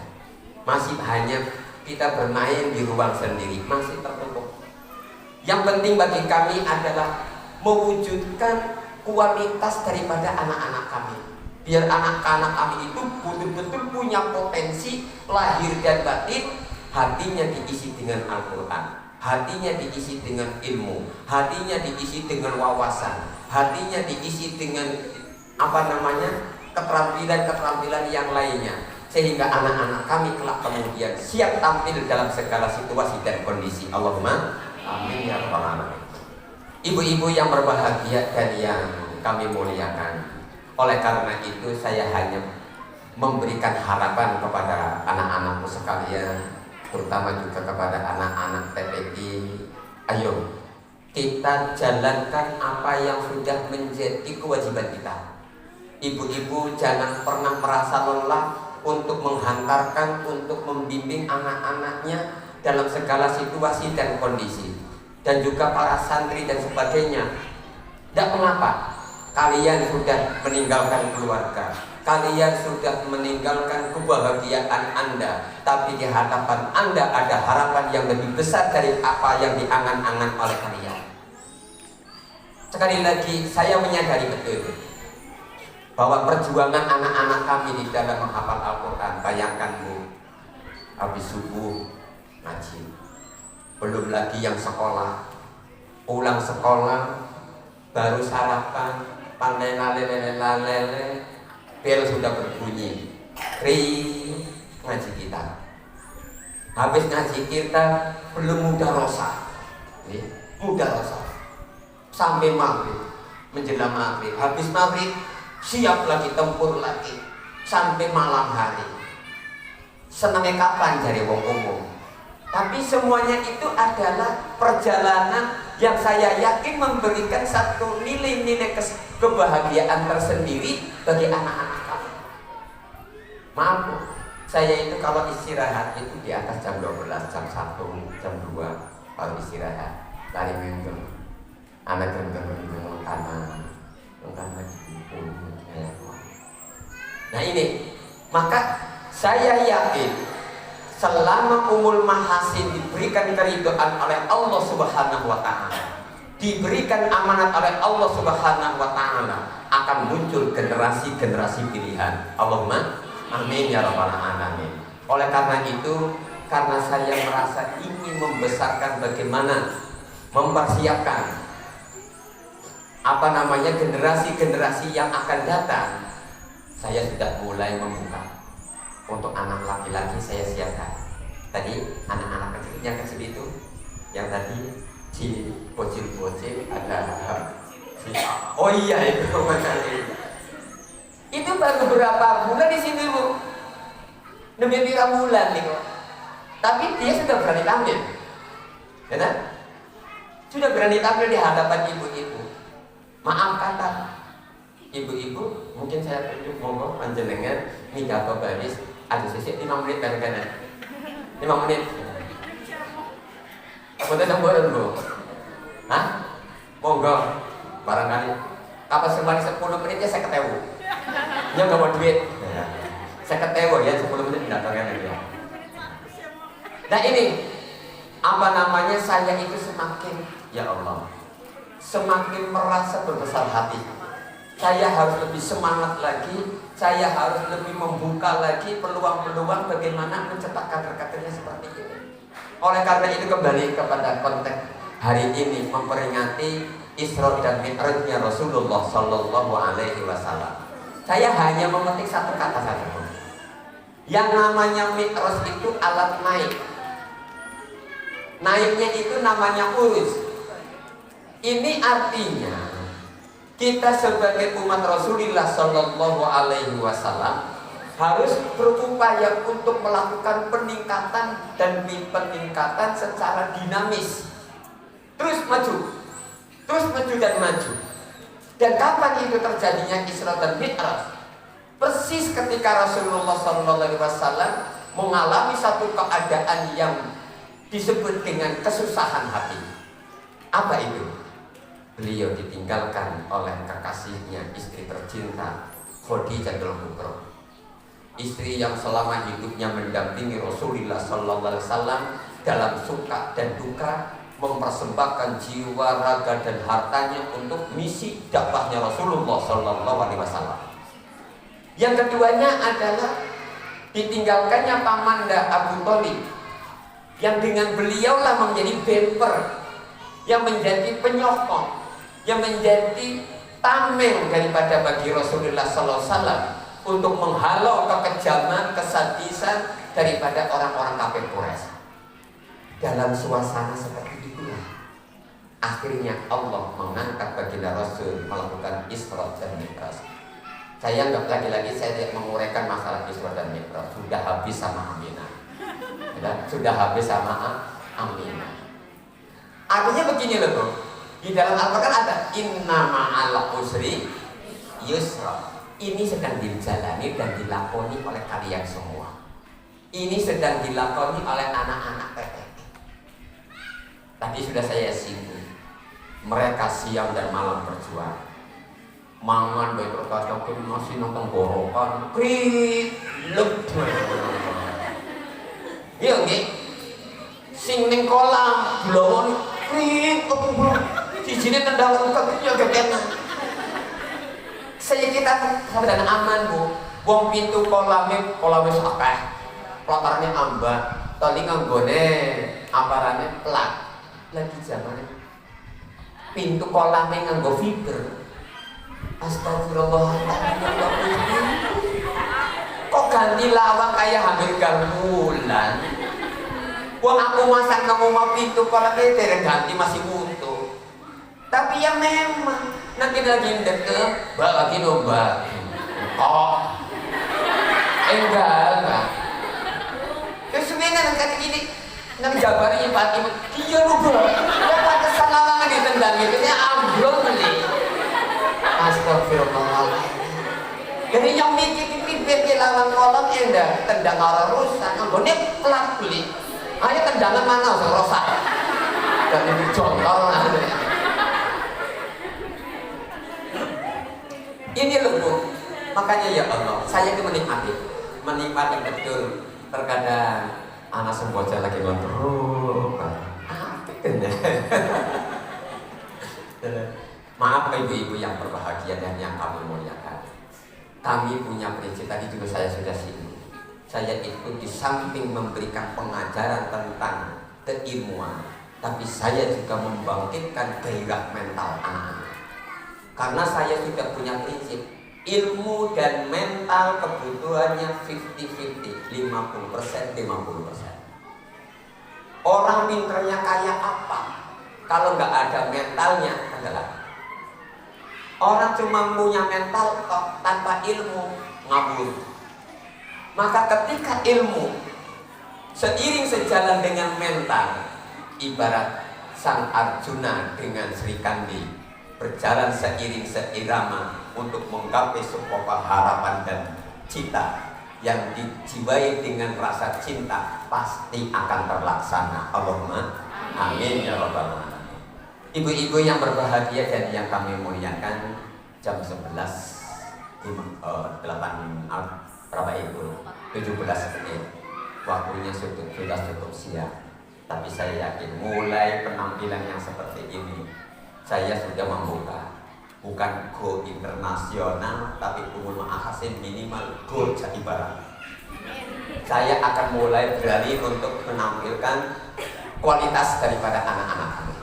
masih hanya kita bermain di ruang sendiri, masih tertutup. Yang penting bagi kami adalah mewujudkan kualitas daripada anak-anak kami, biar anak-anak kami itu betul-betul punya potensi lahir dan batin, hatinya diisi dengan Al-Quran, hatinya diisi dengan ilmu, hatinya diisi dengan wawasan, hatinya diisi dengan keterampilan-keterampilan yang lainnya, sehingga anak-anak kami kelak kemudian siap tampil dalam segala situasi dan kondisi. Allahumma amin ya rabbal alamin. Ibu-ibu yang berbahagia dan yang kami muliakan, oleh karena itu saya hanya memberikan harapan kepada anak-anakku sekalian, terutama juga kepada anak-anak TPI. Ayo kita jalankan apa yang sudah menjadi kewajiban kita. Ibu-ibu jangan pernah merasa lelah untuk menghantarkan, untuk membimbing anak-anaknya dalam segala situasi dan kondisi. Dan juga para santri dan sebagainya. Tidak mengapa kalian sudah meninggalkan keluarga, kalian sudah meninggalkan kebahagiaan Anda, tapi di hadapan Anda ada harapan yang lebih besar dari apa yang diangan-angan oleh kalian. Sekali lagi saya menyadari betul bahwa perjuangan anak-anak kami di dalam menghafal Al-Quran, bayangkan Bu, habis subuh ngaji, belum lagi yang sekolah, pulang sekolah baru sarapan, pandai lalele, bel sudah berbunyi, ngaji kita. Habis ngaji kita belum mudarosa, mudarosa sampai maghrib, menjelang maghrib. Habis maghrib siap lagi tempur lagi sampai malam hari. Senangnya kapan cari wong umum? Tapi semuanya itu adalah perjalanan yang saya yakin memberikan satu nilai-nilai kebahagiaan tersendiri bagi anak-anak kami. Maaf Bu, saya itu kalau istirahat itu di atas jam 12, jam 1, jam 2 baru istirahat. Lari minggu, anak minggu kanan gitu. Nah ini, maka saya yakin selama umul mahasin diberikan keridhaan oleh Allah Subhanahu wa Ta'ala, diberikan amanat oleh Allah Subhanahu wa Ta'ala, akan muncul generasi-generasi pilihan. Allahumma amin ya rabbal alamin. Oleh karena itu, karena saya merasa ingin membesarkan bagaimana mempersiapkan generasi-generasi yang akan datang, saya sudah mulai membuka. Untuk anak laki-laki saya siapkan. Tadi anak-anak kecil, yang kecil itu, yang tadi si bocil-bocil ada si, oh iya itu itu baru beberapa bulan di sini Bu, demi bulan nih kok. Tapi dia sudah berani tampil, ya kan? Sudah berani tampil di hadapan ibu-ibu. Maaf kata ibu-ibu, mungkin saya tunjuk monggo panjenengan mika baris. Ada sisi 5 menit kadang-kadang 5 menit. Mau sambutan Bu? Hah? Monggo. Barangkali apa semari 10 menitnya saya ketemu. Ya nggak mau duit. Saya ketemu ya 10 menit datangnya lagi. Nah ini saya itu semakin, ya Allah, semakin merasa berbesar hati. Saya harus lebih semangat lagi, saya harus lebih membuka lagi peluang-peluang bagaimana mencetak kader-kadernya seperti ini. Oleh karena itu kembali kepada konteks hari ini memperingati Isra dan Mi'rajnya Rasulullah Sallallahu Alaihi Wasallam. Saya hanya memetik satu kata saja. Yang namanya Mi'raj itu alat naik. Naiknya itu namanya urus. Ini artinya kita sebagai umat Rasulullah Sallallahu Alaihi Wasallam harus berupaya untuk melakukan peningkatan dan peningkatan secara dinamis, terus maju dan maju. Dan kapan itu terjadinya Isra dan Mi'raj? Persis ketika Rasulullah Sallallahu Alaihi Wasallam mengalami satu keadaan yang disebut dengan kesusahan hati. Apa itu? Beliau ditinggalkan oleh kekasihnya, istri tercinta Khadijatul Kubra, istri yang selama hidupnya mendampingi Rasulullah Sallallahu Alaihi Wasallam dalam suka dan duka, mempersembahkan jiwa, raga dan hartanya untuk misi dakwahnya Rasulullah Sallallahu Alaihi Wasallam. Yang keduanya adalah ditinggalkannya pamanda Abu Thalib, yang dengan beliaulah menjadi bemper, yang menjadi penyokong, yang menjadi tameng daripada bagi Rasulullah Sallallahu Alaihi Wasallam untuk menghalau kekejaman, kesadisan daripada orang-orang kafir Quraisy. Dalam suasana seperti itulah akhirnya Allah mengangkat baginda Rasul melakukan Isra dan Mi'raj. Saya nggak lagi-lagi saya tidak menguraikan masalah Isra dan Mi'raj, sudah habis sama Aminah, sudah habis sama Aminah. Artinya begini loh Bu, di dalam Al-Quran ada inna ma'al usri yusra. Ini sedang dijalani dan dilakoni oleh kalian semua. Ini sedang dilakoni oleh anak-anak PTT. Tadi sudah saya singgung, mereka siang dan malam berjuang. Mangan baik berkata masih nonton gorokan, krik, lebih. Iya nggih? Sing ning kolam blowon krik, sisi Ijine tendang kekinya gegenan. Saya kita sampeyan aman Bu. Wong pintu kolame akeh. Plotarane ambak, tali nganggone aparane plat. Lagi zamane pintu kolame nganggo fiber. Astagfirullahaladzim. Kok ganti lawang kayak hampir bulan. Wong aku masang nang omah pintu kolame dereng ganti masih utuh. Tapi ya memang nanti lagi deket, mbak lagi nyoba. Oh, enggak. Ya sebenarnya kan gini, nang jabarnya Pak Tim, iya lu bro. Ya pantesan lawangan ditendang itu ya amblon nih. Astagfirullahaladzim. Jadi yang mikir pimpin lawan kolom endah tendang orang rusak, nggone kelap beli. Ayo tendangan mana usah rusak. Dan ini jontol ada. Ini loh Bu. Makanya ya Allah, saya itu menikmati betul. Terkadang anak semboja lagi ngontrol. Maaf ibu-ibu yang berbahagia dan yang kami muliakan. Kami punya prinsip, tadi juga saya sudah singgung. Saya itu di samping memberikan pengajaran tentang keilmuan, tapi saya juga membangkitkan gairah mental anak. Karena saya sudah punya prinsip, ilmu dan mental kebutuhannya 50-50, 50%. Orang pinternya kayak apa? Kalau nggak ada mentalnya, adalah orang cuma punya mental kok tanpa ilmu ngabur. Maka ketika ilmu seiring sejalan dengan mental, ibarat Sang Arjuna dengan Sri Kandi berjalan seiring seirama untuk menggapai sebuah harapan dan cita yang dijiwai dengan rasa cinta pasti akan terlaksana. Allahumma amin ya rabbal alamin. Ibu-ibu yang berbahagia dan yang kami muliakan, jam 11 berapa itu? 17 menit. Waktunya sudah cukup siang. Tapi saya yakin mulai penampilan yang seperti ini, saya sudah membuka bukan go internasional, tapi umur ma'ahasin minimal go Jawa Barat. Saya akan mulai berani untuk menampilkan kualitas daripada anak-anak kami.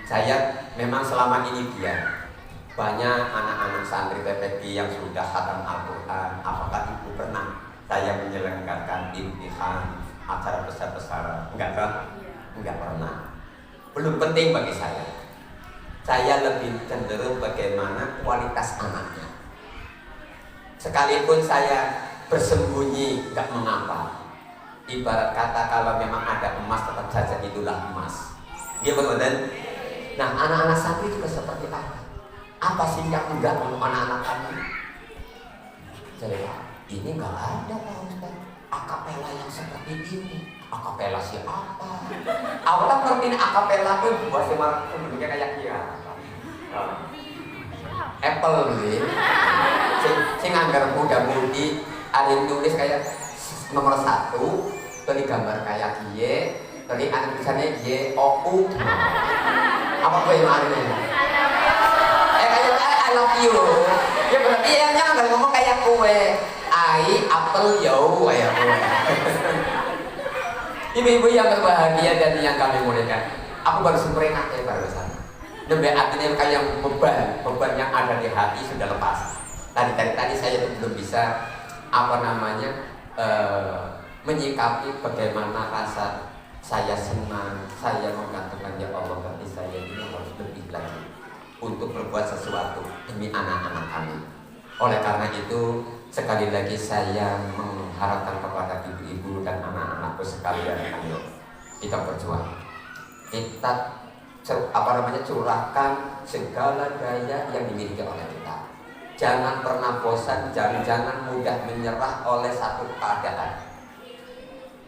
Saya memang selama ini biar banyak anak-anak santri PPG yang sudah khatam Al-Quran. Apakah ibu pernah saya menyelenggarakan imtihan acara besar-besaran? Enggak pernah. Belum penting bagi saya. Saya lebih cenderung bagaimana kualitas anaknya. Sekalipun saya bersembunyi, enggak mengapa. Ibarat kata kalau memang ada emas tetap saja itulah emas. Dia betul. Nah, anak-anak santri juga seperti apa? Apa sih yang enggak untuk anak-anak kami? Jadi ini enggak ada Pak Ustaz. Akapela yang seperti ini. Akapela siapa? Awalnya ngerti akapela itu buat semar sebelumnya kayak dia. Apple nih. Sing anggar muda-mudi ada yang tulis kayak nomor 1, tadi gambar kayak dia, tadi anak tulisannya YOU. Apa gue yang ada nih? Kayak I love you. Ya berarti ya jangan ngomong kayak kue. Apple yo kayak kue. Ibu-ibu yang berbahagia dan yang kami muliakan, aku baru sempurna ya barusan. Nembe artinya kayak beban yang ada di hati sudah lepas. Tadi saya itu belum bisa menyikapi bagaimana rasa saya senang, saya mengatakan ya Allah berarti saya ini harus lebih lagi untuk berbuat sesuatu demi anak-anak kami. Oleh karena itu sekali lagi saya mengharapkan kepada ibu-ibu dan anak-anakku sekalian, ayo kita berjuang, kita curahkan segala daya yang dimiliki oleh kita. Jangan pernah bosan, jangan mudah menyerah oleh satu keadaan.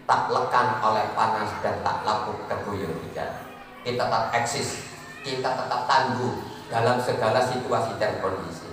Tak lekang oleh panas dan tak lapuk terguyur hujan. Kita tetap eksis, kita tetap tangguh dalam segala situasi dan kondisi.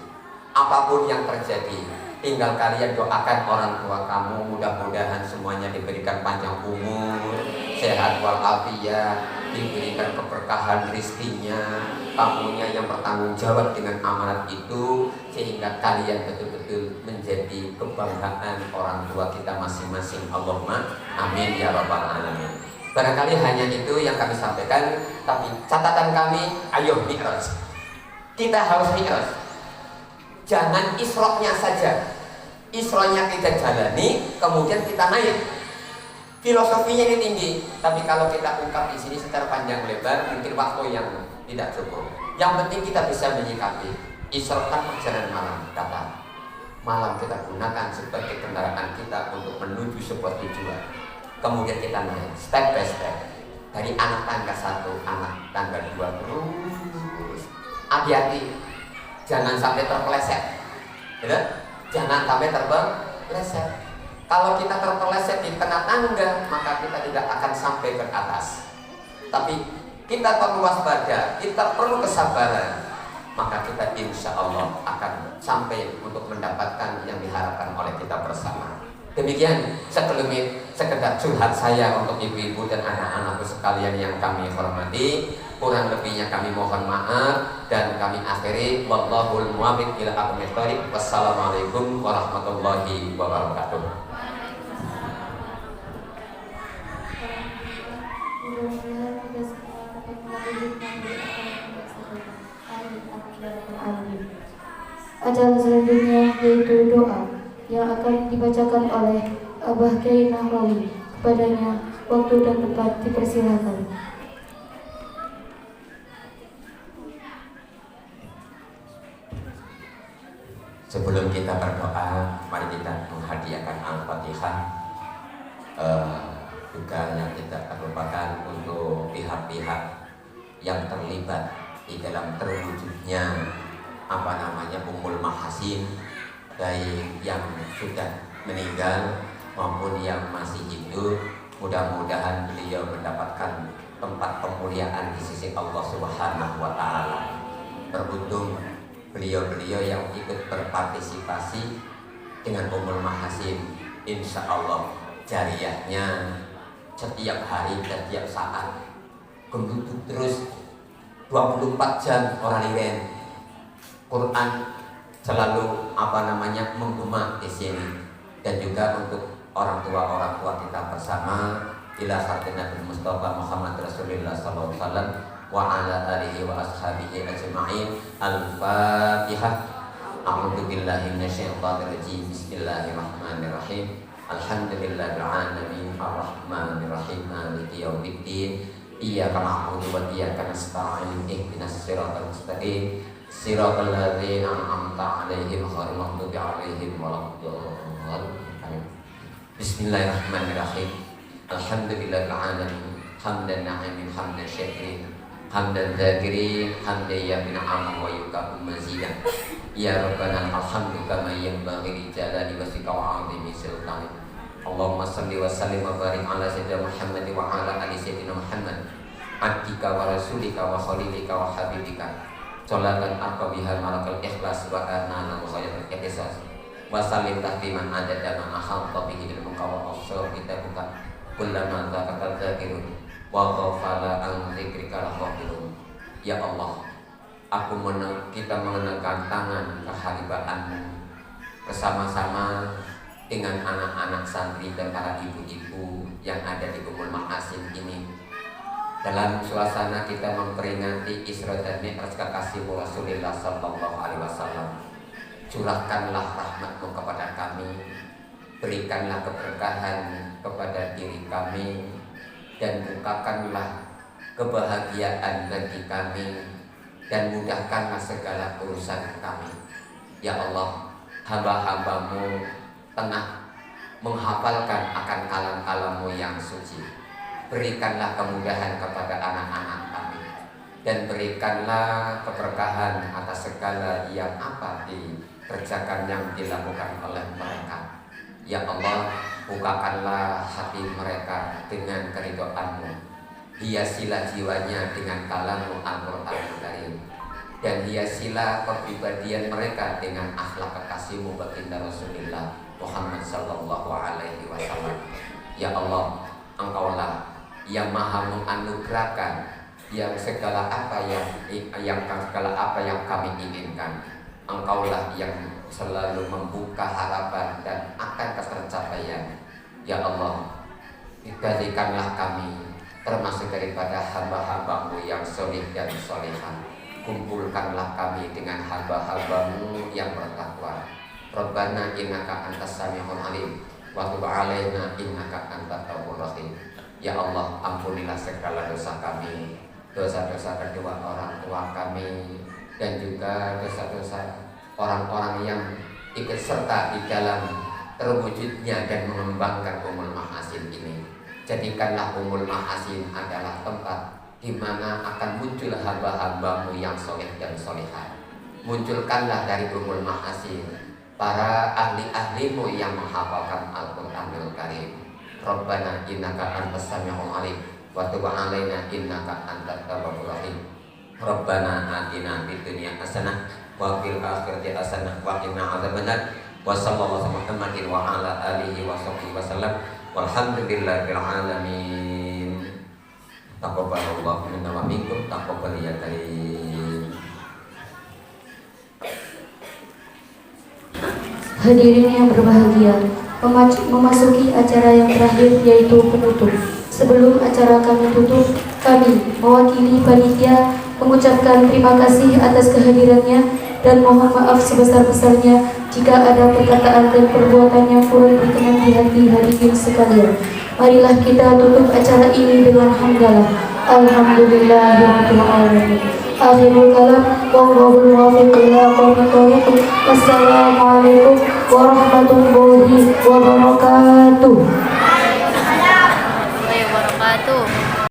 Apapun yang terjadi, tinggal kalian doakan orang tua kamu, mudah-mudahan semuanya diberikan panjang umur, sehat walafiat, diberikan keberkahan rizkinya, kamunya yang bertanggung jawab dengan amanat itu, sehingga kalian betul-betul menjadi kebanggaan orang tua kita masing-masing. Allahumma amin ya rabbal alamin. Barangkali hanya itu yang kami sampaikan, tapi catatan kami, ayo mi'raj. Kita harus mi'raj. Jangan isroknya saja. Isronya kita jalani, kemudian kita naik. Filosofinya ini tinggi, tapi kalau kita ungkap di sini secara panjang lebar, mungkin waktu yang tidak cukup. Yang penting kita bisa menyikapi. Isra kan perjalanan malam, kata malam kita gunakan sebagai kendaraan kita untuk menuju sebuah tujuan. Kemudian kita naik step by step dari anak tangga 1, anak tangga 2 terus. Hati-hati, jangan sampai terpeleset, ya? Jangan sampai terpeleset. Kalau kita terpeleset di tengah tangga, maka kita tidak akan sampai ke atas. Tapi kita perlu waspada, kita perlu kesabaran, maka kita insya Allah akan sampai untuk mendapatkan yang diharapkan oleh kita bersama. Demikian sekedar curhat saya untuk ibu-ibu dan anak-anakku sekalian yang kami hormati. Kurang lebihnya kami mohon maaf dan kami akhiri. Wallahul muwaffiq ila aqwamit thoriq. Wassalamualaikum warahmatullahi wabarakatuh. Acara selanjutnya yaitu doa yang akan dibacakan oleh Abah Kiai Nahrawi. Kepadanya waktu dan tempat dipersilakan. Sebelum kita berdoa, mari kita menghadiahkan Al-Fatihah. Juga yang tidak terlupakan untuk pihak-pihak yang terlibat di dalam terwujudnya Ummul Mahasin, baik yang sudah meninggal maupun yang masih hidup. Mudah-mudahan beliau mendapatkan tempat pemuliaan di sisi Allah Subhanahu wa Ta'ala. Beruntung beliau-beliau yang ikut berpartisipasi dengan Ummul Mahasin, insya Allah jariyahnya setiap hari, setiap saat gendut terus 24 jam orang liren. Quran selalu menggema di sini, dan juga untuk orang tua kita bersama ila hadratin Nabi Mustafa Muhammad Rasulullah sallallahu alaihi wasallam wa ala alihi wa ashabihi ajma'in. Al-Fatihah. A'udzu billahi minasyaitonir rajim. Bismillahirrahmanirrahim. Alhamdulillahil alamin arrahmanir rahim maliki yaumiddin. Iyyaka na'budu wa iyyaka nasta'in. Ihdinas siratal mustaqim. Siratal ladzina an'amta 'alaihim ghairil maghdubi 'alaihim waladdallin. Bismillahirrahmanirrahim. Alhamdulillahil alamin hamdan na'imin hamdan syakirin hamdan dzakirin hamdan yabna'am wa yukabu mazidan. Ya Rabbana alhamdu kama yanbaghi li jalali wasika wa 'azimi sultanik. Allahumma salli wa sallim wa barik ala sayyidina Muhammad wa ala ali sayyidina Muhammad abdika wa rasulika wa khalilika wa habibika. Sholatan arqa biha malakal ikhlas wa anana wa khayatul ihsas. Wa sallim tahliman adada ma ahata bihi ilmuka wa afsar kitabuka kullama dzakara dzakirun wa ghafala an dzikrika lahafirun. Ya Allah, kita mengenakan tangan keharibaanmu bersama-sama dengan anak-anak santri dan para ibu-ibu yang ada di Ummul Mahasin ini, dalam suasana kita memperingati Isra dan Mi'raj kekasihmu Rasulullah sallallahu alaihi wasallam. Curahkanlah rahmat-Mu kepada kami, berikanlah keberkahan kepada diri kami, dan bukakanlah kebahagiaan bagi kami, dan mudahkanlah segala urusan kami. Ya Allah, hamba-hamba-Mu tengah menghafalkan akan kalam-kalam-Mu yang suci. Berikanlah kemudahan kepada anak-anak kami, dan berikanlah keberkahan atas segala yang dikerjakan yang dilakukan oleh mereka. Ya Allah, bukakanlah hati mereka dengan keridhaan-Mu, hiasilah jiwanya dengan kalam-Mu Al-Quranul Karim, dan hiasilah kepribadian mereka dengan akhlak kekasih-Mu baginda Rasulullah Muhammad sallallahu alaihi wasallam. Ya Allah, Engkaulah yang maha menganugerahkan yang segala apa yang kami inginkan. Engkaulah yang selalu membuka harapan dan akan ketercapaian. Ya Allah, jadikanlah kami termasuk daripada hamba-hambamu yang solih dan solihah. Kumpulkanlah kami dengan hamba-hambamu yang bertakwa. Rabbana innaka antas sami'ul alim wa tub 'alaina innaka antat tawwabur rahim. Ya Allah, ampunilah segala dosa kami, dosa-dosa kedua orang tua kami, dan juga dosa-dosa orang-orang yang ikut serta di dalam terwujudnya dan mengembangkan Ummul Mahasin ini. Jadikanlah Ummul Mahasin adalah tempat di mana akan muncul hamba-hambamu yang soleh dan solehah. Munculkanlah dari Ummul Mahasin para ahli-ahlimu yang menghafalkan Al-Quranul Karim. Rabbana innaka antas sami'ul alim wa tub 'alaina innaka antat tawwabur rahim. Rabbana atina fid dunya hasanah wa fil akhirati hasanah wa qina adzabannar. Wa sallallahu Muhammadin wa ala alihi wa sahbihi wasallam. Walhamdulillahil alamin. Taqabbalallahu minna wa minkum taqabbal ya karim. Hadirin yang berbahagia, memasuki acara yang terakhir yaitu penutup. Sebelum acara kami tutup, kami mewakili panitia mengucapkan terima kasih atas kehadirannya dan mohon maaf sebesar-besarnya jika ada perkataan dan perbuatan yang kurang berkenan di hati hadirin sekalian. Marilah kita tutup acara ini dengan hamdalah. Alhamdulillahirabbil alamin. Akhirul kalam, wallahul muwaffiq ila aqwamit thoriq. Wassalamualaikum warahmatullahi wabarakatuh. Waalaikumsalam warahmatullahi wabarakatuh.